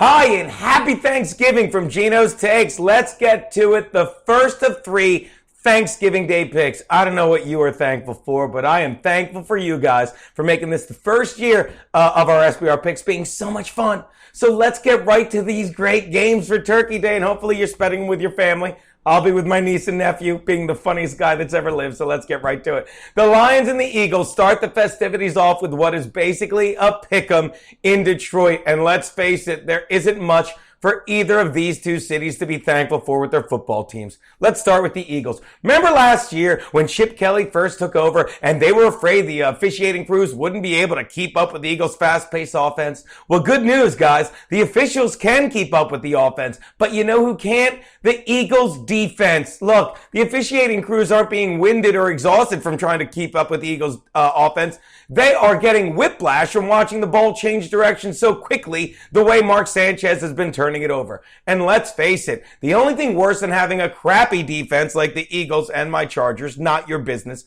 Hi, and happy Thanksgiving from Geno's Takes. Let's get to it. The first of three Thanksgiving Day picks. I don't know what you are thankful for, but I am thankful for you guys for making this the first year of our SBR picks being so much fun. So let's get right to these great games for Turkey Day, and hopefully you're spending them with your family. I'll be with my niece and nephew, being the funniest guy that's ever lived, so let's get right to it. The Lions and the Eagles start the festivities off with what is basically a pick'em in Detroit, and let's face it, there isn't much for either of these two cities to be thankful for with their football teams. Let's start with the Eagles. Remember last year when Chip Kelly first took over and they were afraid the officiating crews wouldn't be able to keep up with the Eagles' fast-paced offense? Well, good news, guys. The officials can keep up with the offense, but you know who can't? The Eagles' defense. Look, the officiating crews aren't being winded or exhausted from trying to keep up with the Eagles' offense. They are getting whiplash from watching the ball change direction so quickly the way Mark Sanchez has been turning it over. And let's face it, the only thing worse than having a crappy defense like the Eagles and my Chargers, not your business,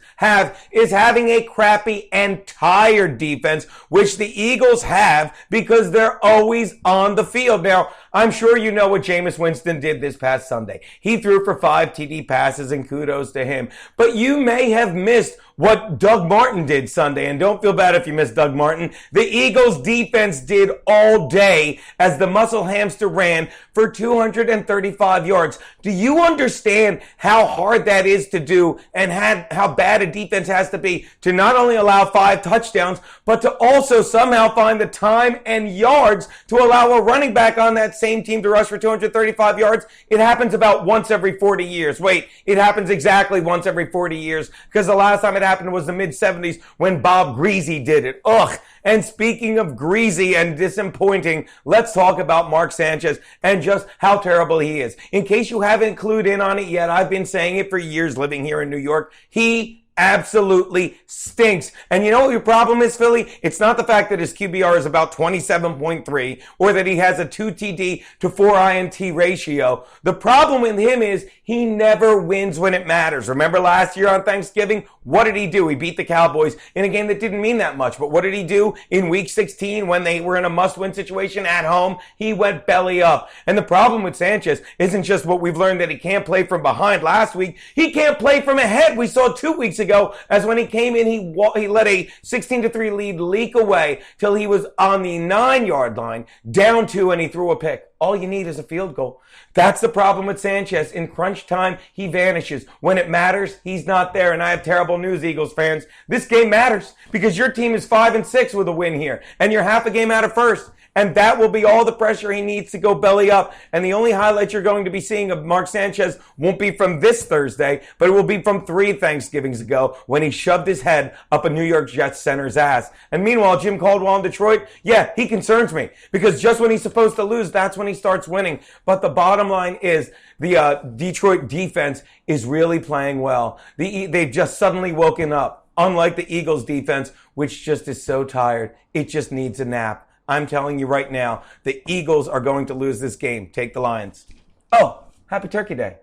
is having a crappy and tired defense, which the Eagles have because they're always on the field. Now, I'm sure you know what Jameis Winston did this past Sunday. He threw for 5 TD passes, and kudos to him. But you may have missed what Doug Martin did Sunday, and don't feel bad if you missed Doug Martin. The Eagles defense did all day as the muscle hamster ran for 235 yards. Do you understand how hard that is to do and how bad a defense has to be to not only allow 5 touchdowns, but to also somehow find the time and yards to allow a running back on that same team to rush for 235 yards? It happens about once every 40 years. Wait, it happens exactly once every 40 years because the last time it happened was the mid-70s when Bob Greasy did it. Ugh. And speaking of greasy and disappointing, let's talk about Mark Sanchez and just how terrible he is. In case you haven't clued in on it yet, I've been saying it for years living here in New York. He absolutely stinks. And you know what your problem is, Philly? It's not the fact that his QBR is about 27.3 or that he has a 2 TD to 4 INT ratio. The problem with him is he never wins when it matters. Remember last year on Thanksgiving? What did he do? He beat the Cowboys in a game that didn't mean that much. But what did he do in week 16 when they were in a must-win situation at home? He went belly up. And the problem with Sanchez isn't just what we've learned that he can't play from behind last week. He can't play from ahead. We saw 2 weeks ago as when he came in, he let a 16-3 lead leak away till he was on the 9-yard line, down 2, and he threw a pick. All you need is a field goal. That's the problem with Sanchez. In crunch time, he vanishes. When it matters, he's not there. And I have terrible news, Eagles fans. This game matters because your team is 5-6 with a win here, and you're half a game out of first. And that will be all the pressure he needs to go belly up. And the only highlight you're going to be seeing of Mark Sanchez won't be from this Thursday, but it will be from 3 Thanksgivings ago when he shoved his head up a New York Jets center's ass. And meanwhile, Jim Caldwell in Detroit, yeah, he concerns me because just when he's supposed to lose, that's when he starts winning. But the bottom line is the Detroit defense is really playing well. They've just suddenly woken up, unlike the Eagles defense, which just is so tired. It just needs a nap. I'm telling you right now, the Eagles are going to lose this game. Take the Lions. Oh, happy Turkey Day.